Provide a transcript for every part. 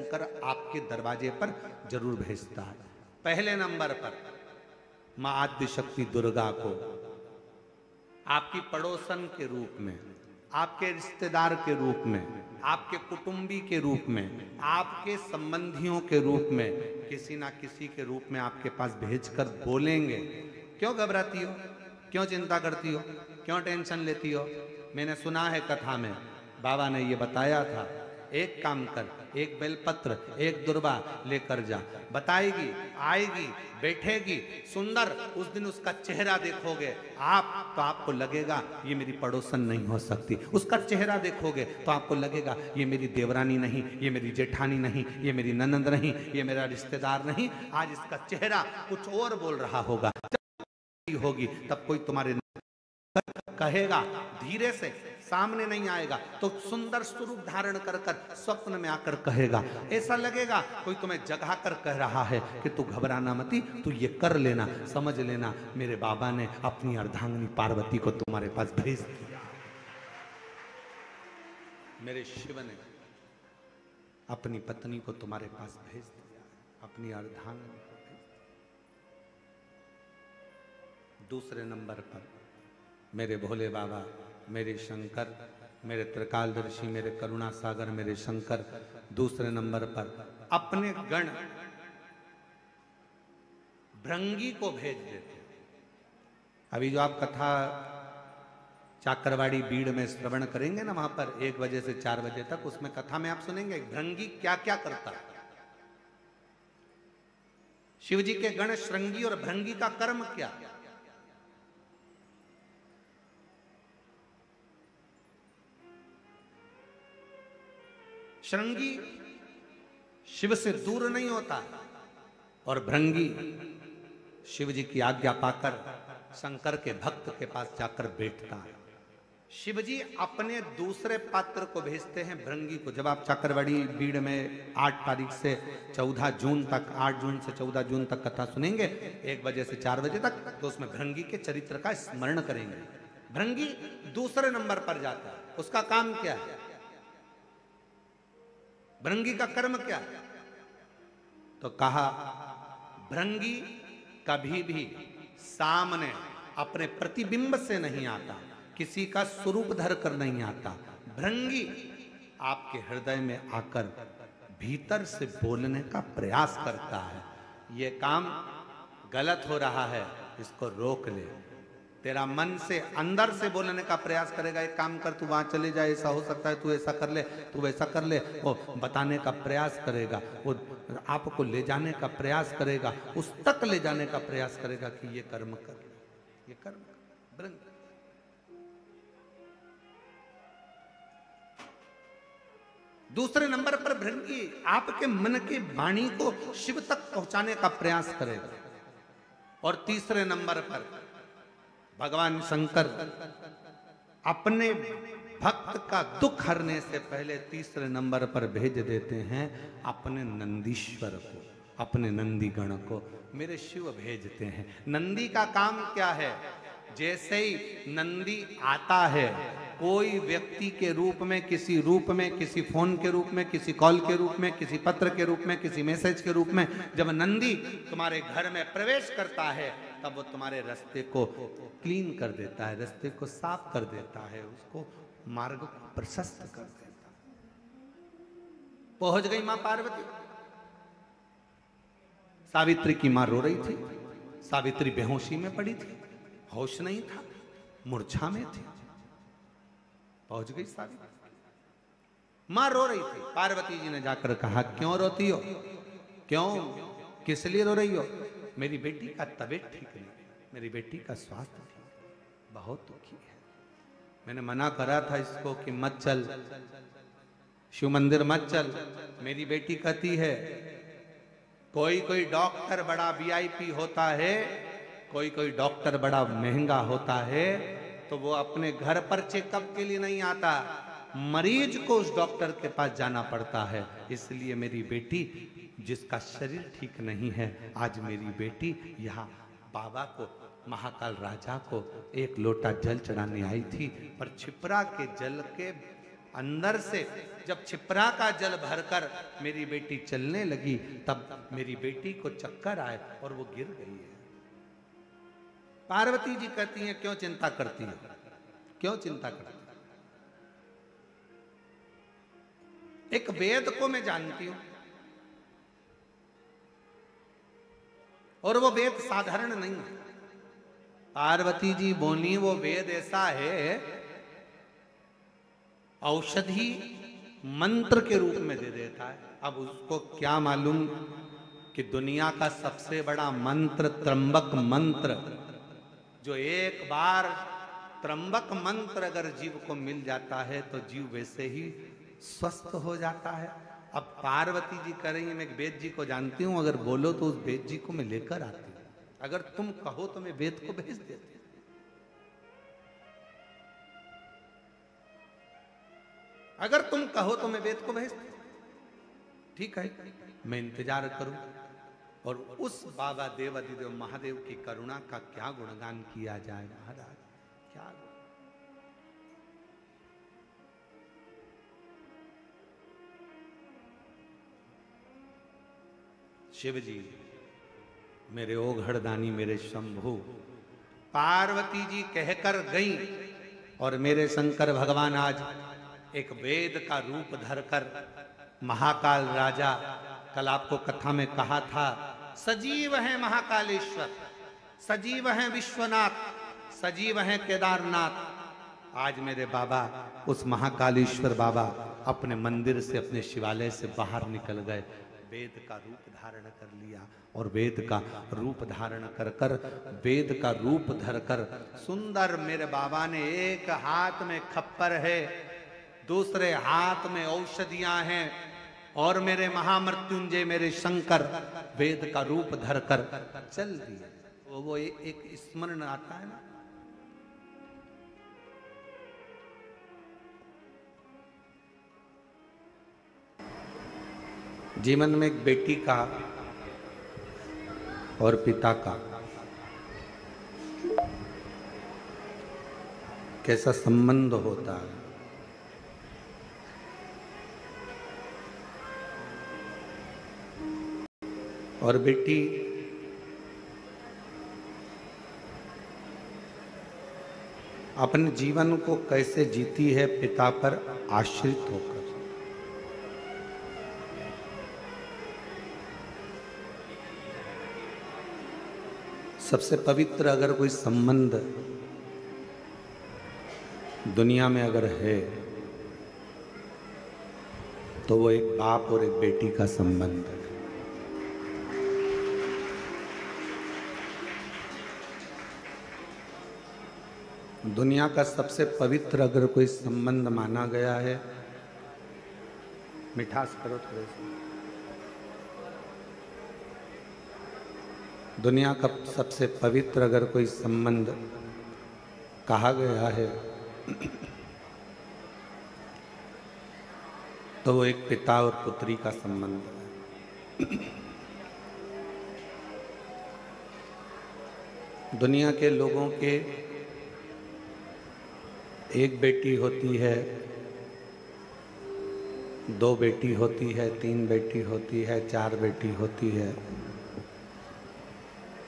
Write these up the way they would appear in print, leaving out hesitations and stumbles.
शंकर आपके दरवाजे पर जरूर भेजता है। पहले नंबर पर मां आद्य शक्ति दुर्गा को आपकी पड़ोसन के रूप में, आपके रिश्तेदार के रूप में, आपके कुटुंबी के रूप में, आपके संबंधियों के रूप में, किसी ना किसी के रूप में आपके पास भेजकर बोलेंगे, क्यों घबराती हो, क्यों चिंता करती हो, क्यों टेंशन लेती हो। मैंने सुना है कथा में बाबा ने ये बताया था, एक काम कर, एक बेलपत्र, एक दुर्वा लेकर जा, बताएगी, आएगी, बैठेगी, सुंदर, उस दिन उसका चेहरा देखोगे आप तो आपको लगेगा ये मेरी पड़ोसन नहीं हो सकती। उसका चेहरा देखोगे तो आपको लगेगा ये मेरी देवरानी नहीं, ये मेरी जेठानी नहीं, ये मेरी ननंद नहीं, ये मेरा रिश्तेदार नहीं। आज इसका चेहरा कुछ और बोल रहा होगा, जब होगी तब कोई तुम्हारे कहेगा, धीरे से सामने नहीं आएगा तो सुंदर स्वरूप धारण कर कर स्वप्न में आकर कहेगा। ऐसा लगेगा कोई तुम्हें जगा कर कह रहा है कि तू घबराना मती, तू ये कर लेना, समझ लेना मेरे बाबा ने अपनी अर्धांगिनी पार्वती को तुम्हारे पास भेज दिया, मेरे शिव ने अपनी पत्नी को तुम्हारे पास भेज दिया, अपनी अर्धांगिनी को भेज दिया। दूसरे नंबर पर मेरे भोले बाबा, मेरे शंकर, मेरे त्रिकालदर्शी, मेरे करुणा सागर, मेरे शंकर दूसरे नंबर पर अपने गण भृंगी को भेज देते। अभी जो आप कथा चाकरवाड़ी बीड़ में श्रवण करेंगे ना, वहां पर 1 बजे से 4 बजे तक, उसमें कथा में आप सुनेंगे भृंगी क्या क्या करता है। शिव जी के गण श्रृंगी और भृंगी का कर्म क्या। श्रृंगी शिव से दूर नहीं होता और भृंगी शिव जी की आज्ञा पाकर शंकर के भक्त के पास जाकर बैठता है। शिव जी अपने दूसरे पात्र को भेजते हैं भृंगी को। जब आप चाकरवाड़ी बीड़ में 8 तारीख से 14 जून तक, 8 जून से 14 जून तक कथा सुनेंगे 1 बजे से 4 बजे तक, तो उसमें भृंगी के चरित्र का स्मरण करेंगे। भृंगी दूसरे नंबर पर जाता है, उसका काम क्या है, भृंगी का कर्म क्या है। तो कहा भृंगी कभी भी सामने अपने प्रतिबिंब से नहीं आता, किसी का स्वरूप धर कर नहीं आता। भृंगी आपके हृदय में आकर भीतर से बोलने का प्रयास करता है। ये काम गलत हो रहा है, इसको रोक ले। तेरा मन से अंदर से बोलने का प्रयास करेगा, एक काम कर, तू वहां चले जाए, ऐसा हो सकता है, तू ऐसा कर ले, तू वैसा कर ले। वो बताने का प्रयास करेगा, वो आपको ले जाने का प्रयास करेगा, उस तक ले जाने का प्रयास करेगा कि ये कर्म कर, ये कर्म कर। दूसरे नंबर पर भृंगी आपके मन की वाणी को शिव तक पहुंचाने का प्रयास करेगा। और तीसरे नंबर पर भगवान शंकर अपने भक्त का दुख हरने से पहले तीसरे नंबर पर भेज देते हैं अपने नंदीश्वर को, अपने नंदी गण को मेरे शिव भेजते हैं। नंदी का काम क्या है, जैसे ही नंदी आता है, कोई व्यक्ति के रूप में, किसी रूप में, किसी फोन के रूप में, किसी कॉल के रूप में, किसी पत्र के रूप में, किसी मैसेज के रूप में, जब नंदी तुम्हारे घर में प्रवेश करता है तब वो तुम्हारे रास्ते को क्लीन कर देता है, रास्ते को साफ कर देता है, उसको मार्ग को प्रशस्त कर देता है। पहुंच गई मां पार्वती। सावित्री की मां रो रही थी, सावित्री बेहोशी में पड़ी थी, होश नहीं था, मूर्छा में थी। पहुंच गई सावित्री, मां रो रही थी। पार्वती जी ने जाकर कहा क्यों रोती हो, क्यों, किस लिए रो रही हो। मेरी बेटी का तबीयत ठीक नहीं, मेरी बेटी का स्वास्थ्य ठीक, बहुत दुखी है। मैंने मना करा था इसको कि मत चल, शिव मंदिर मत चल। मेरी बेटी कहती है कोई कोई डॉक्टर बड़ा वीआईपी होता है, कोई कोई डॉक्टर बड़ा महंगा होता है, तो वो अपने घर पर चेकअप के लिए नहीं आता, मरीज को उस डॉक्टर के पास जाना पड़ता है। इसलिए मेरी बेटी, जिसका शरीर ठीक नहीं है, आज मेरी बेटी यहाँ बाबा को, महाकाल राजा को 1 लोटा जल चढ़ाने आई थी, पर छिपरा के जल के अंदर से जब छिपरा का जल भरकर मेरी बेटी चलने लगी, तब मेरी बेटी को चक्कर आए और वो गिर गई है। पार्वती जी कहती हैं, क्यों चिंता करती है, क्यों चिंता करती है? एक वेद को मैं जानती हूं, और वो वेद साधारण नहीं है। पार्वती जी बोली, वो वेद ऐसा है, औषधि मंत्र के रूप में दे देता है। अब उसको क्या मालूम कि दुनिया का सबसे बड़ा मंत्र त्र्यंबक मंत्र, जो एक बार त्र्यंबक मंत्र अगर जीव को मिल जाता है तो जीव वैसे ही स्वस्थ हो जाता है। अब पार्वती जी कह रही है, मैं वेद जी को जानती हूं, अगर बोलो तो उस वेद जी को मैं लेकर आती हूं, अगर तुम कहो तो मैं वेद को भेज देती हूं। अगर तुम कहो तो मैं वेद को भेज दूं। ठीक है, मैं इंतजार करूं। और उस बाबा देवाधिदेव महादेव की करुणा का क्या गुणगान किया जाए महाराज, क्या। शिव जी मेरे ओघड़दानी, मेरे शंभु, पार्वती जी कहकर गई और मेरे शंकर भगवान आज एक वेद का रूप धरकर महाकाल राजा, कल आपको कथा में कहा था, सजीव है महाकालेश्वर, सजीव है विश्वनाथ, सजीव है केदारनाथ। आज मेरे बाबा, उस महाकालेश्वर बाबा अपने मंदिर से, अपने शिवालय से बाहर निकल गए, वेद का रूप धारण कर लिया। और वेद का रूप धारण कर कर, वेद का रूप धरकर सुंदर मेरे बाबा ने, एक हाथ में खप्पर है, दूसरे हाथ में औषधियां हैं, और मेरे महामृत्युंजय मेरे शंकर वेद का रूप धरकर चल दिए। वो एक स्मरण आता है ना, जीवन में एक बेटी का और पिता का कैसा संबंध होता है। और बेटी अपने जीवन को कैसे जीती है, पिता पर आश्रित होकर। सबसे पवित्र अगर कोई संबंध दुनिया में अगर है तो वो एक बाप और एक बेटी का संबंध है। दुनिया का सबसे पवित्र अगर कोई संबंध माना गया है, मिठास करो थोड़े से, दुनिया का सबसे पवित्र अगर कोई संबंध कहा गया है तो वो एक पिता और पुत्री का संबंध है। दुनिया के लोगों के एक बेटी होती है, दो बेटी होती है, तीन बेटी होती है, चार बेटी होती है,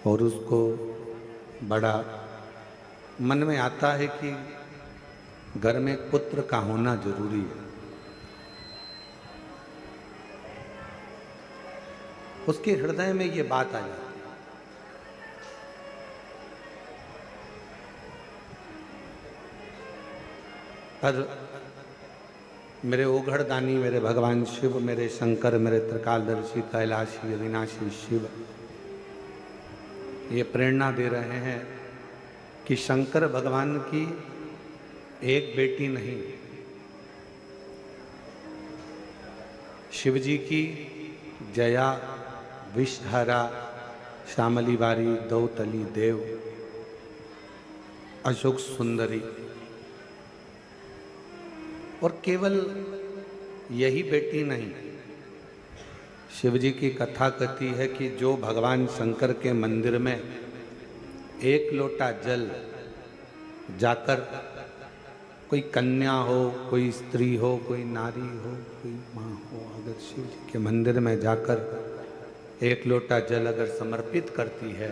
और उसको बड़ा मन में आता है कि घर में पुत्र का होना जरूरी है। उसके हृदय में ये बात आ जाती है। पर मेरे ओघड़दानी, मेरे भगवान शिव, मेरे शंकर, मेरे त्रिकालदर्शी, कैलाशी, अविनाशी शिव ये प्रेरणा दे रहे हैं कि शंकर भगवान की एक बेटी नहीं, शिव जी की जया, विषहरा, श्यामली बारी, दौतली देव, अशोक सुंदरी, और केवल यही बेटी नहीं, शिव जी की कथा कहती है कि जो भगवान शंकर के मंदिर में एक लोटा जल जाकर कोई कन्या हो, कोई स्त्री हो, कोई नारी हो, कोई माँ हो, अगर शिव जी के मंदिर में जाकर एक लोटा जल अगर समर्पित करती है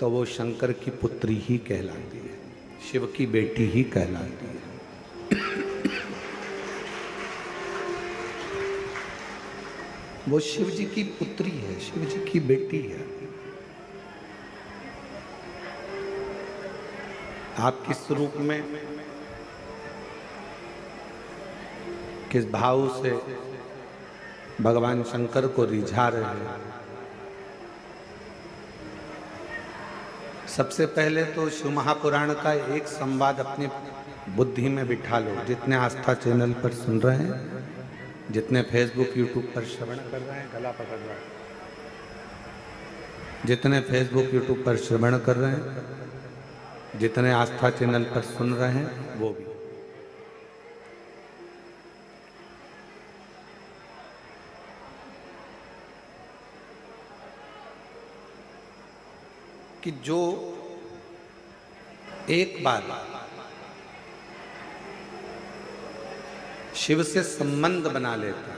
तो वो शंकर की पुत्री ही कहलाती है, शिव की बेटी ही कहलाती है। वो शिव जी की पुत्री है, शिव जी की बेटी है। आप किस रूप में, किस भाव से भगवान शंकर को रिझा रहे हैं? सबसे पहले तो शिव महापुराण का एक संवाद अपनी बुद्धि में बिठा लो। जितने आस्था चैनल पर सुन रहे हैं, जितने फेसबुक यूट्यूब पर श्रवण कर रहे हैं, गला पकड़ रहा है, जितने फेसबुक यूट्यूब पर श्रवण कर रहे हैं, जितने आस्था चैनल पर सुन रहे हैं, वो भी कि जो एक बार शिव से संबंध बना लेता,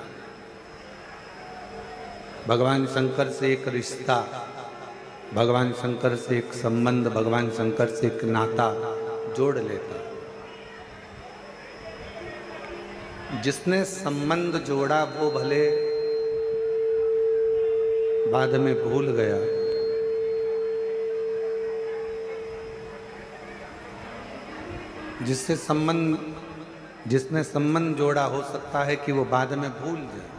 भगवान शंकर से एक रिश्ता, भगवान शंकर से एक संबंध, भगवान शंकर से एक नाता जोड़ लेता, जिसने संबंध जोड़ा वो भले बाद में भूल गया, जिसने संबंध जोड़ा हो सकता है कि वो बाद में भूल जाए,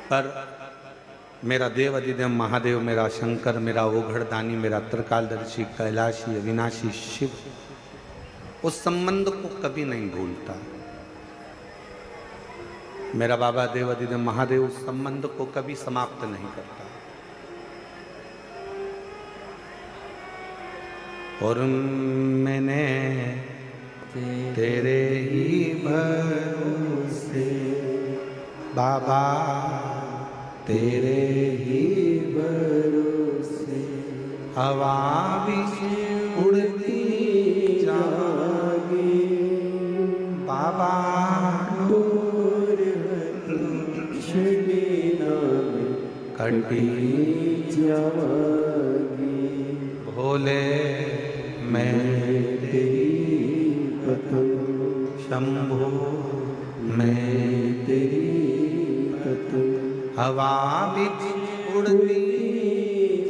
पर मेरा देव अधिदेव महादेव, मेरा शंकर, मेरा ओघड़दानी, मेरा त्रिकालदर्शी, कैलाशी, अविनाशी शिव उस संबंध को कभी नहीं भूलता। मेरा बाबा देव अधिदेव महादेव उस संबंध को कभी समाप्त नहीं करता। और मैंने तेरे ही भरोसे बाबा, तेरे ही भरोसे हवा भी उड़ती जागी बाबा, कटी जागी भोले मैं तेरी पतंग, शंभो मैं तेरी पतंग, हवा भी उड़ती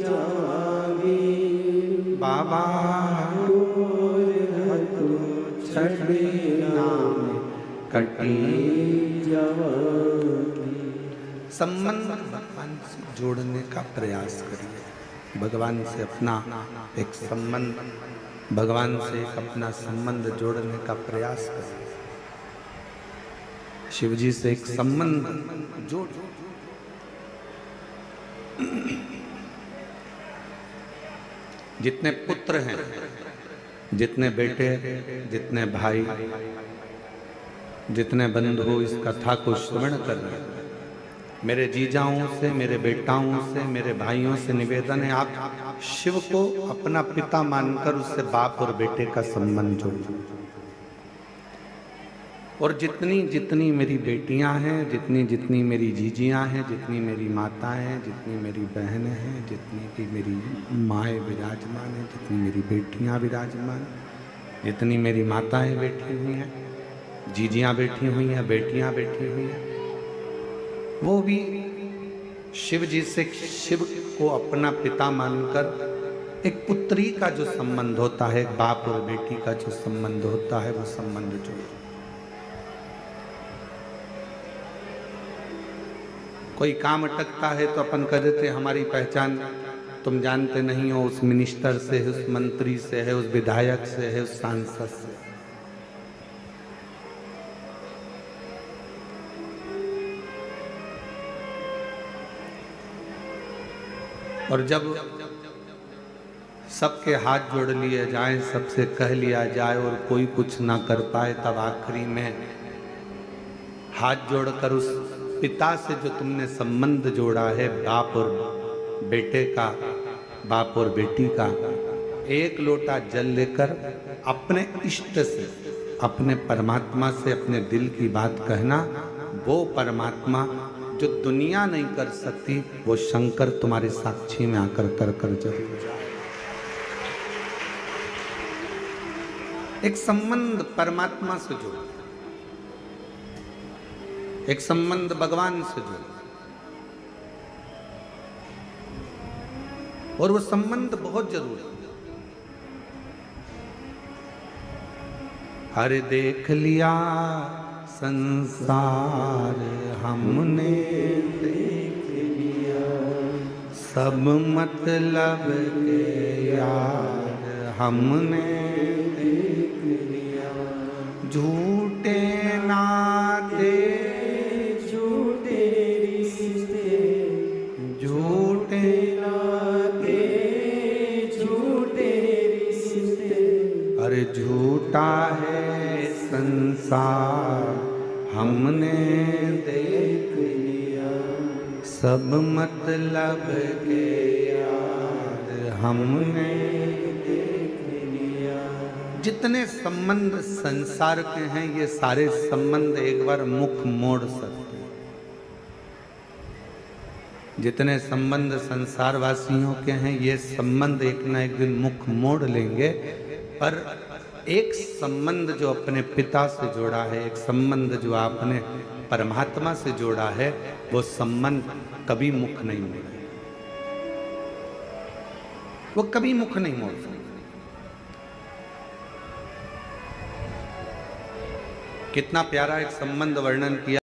जागी बाबा, छड़ी नाम कटी जागी। संबंध भगवान से जोड़ने का प्रयास करिए, भगवान से अपना एक संबंध, भगवान से एक अपना संबंध जोड़ने का प्रयास करें। शिव जी से एक संबंध जोड़, जितने पुत्र हैं, जितने बेटे, जितने भाई, जितने बंधु इस कथा को श्रवण कर रहे हैं, मेरे जीजाओं से, मेरे बेटाओं से, मेरे भाइयों से निवेदन है, आप शिव को अपना पिता मानकर उससे बाप और बेटे का संबंध जोड़ो। और जितनी जितनी मेरी बेटियां हैं, जितनी जितनी मेरी जीजियां हैं, जितनी मेरी माताएं हैं, जितनी मेरी बहनें हैं, जितनी भी मेरी माएँ विराजमान हैं, जितनी मेरी बेटियां विराजमान, जितनी मेरी माताएं बैठी हुई हैं, जीजियां बैठी हुई हैं, बेटियां बैठी हुई हैं, वो भी शिव जी से, शिव को अपना पिता मानकर एक पुत्री का जो संबंध होता है, बाप और बेटी का जो संबंध होता है, वो संबंध जोड़ो। कोई काम अटकता है तो अपन कह देते हमारी पहचान तुम जानते नहीं हो, उस मिनिस्टर से है, उस मंत्री से है, उस विधायक से है, उस सांसद से। और जब सबके हाथ जोड़ लिए जाएं, सबसे कह लिया जाए और कोई कुछ ना कर पाए, तब आखिरी में हाथ जोड़कर उस पिता से जो तुमने संबंध जोड़ा है, बाप और बेटे का, बाप और बेटी का, एक लोटा जल लेकर अपने इष्ट से, अपने परमात्मा से अपने दिल की बात कहना। वो परमात्मा जो दुनिया नहीं कर सकती, वो शंकर तुम्हारे साक्षी में आकर कर कर जरूर जाए। एक संबंध परमात्मा से जोड़ो, एक संबंध भगवान से जोड़ो, और वो संबंध बहुत जरूरी है। अरे देख लिया संसार हमने, देख लिया सब मतलब के यार हमने, देख लिया झूठे नाते झूठे रिश्ते, झूठे नाते झूठे रिश्ते, अरे झूठा है संसार हमने देख लिया सब मतलब के यार हमने देख लिया। जितने संबंध संसार के हैं, ये सारे संबंध एक बार मुख मोड़ सकते हैं। जितने संबंध संसार वासियों के हैं, ये संबंध एक ना एक दिन मुख मोड़ लेंगे। पर एक संबंध जो अपने पिता से जोड़ा है, एक संबंध जो आपने परमात्मा से जोड़ा है, वो संबंध कभी मुख नहीं मोड़े, वो कभी मुख नहीं मोड़ सकता। कितना प्यारा एक संबंध वर्णन किया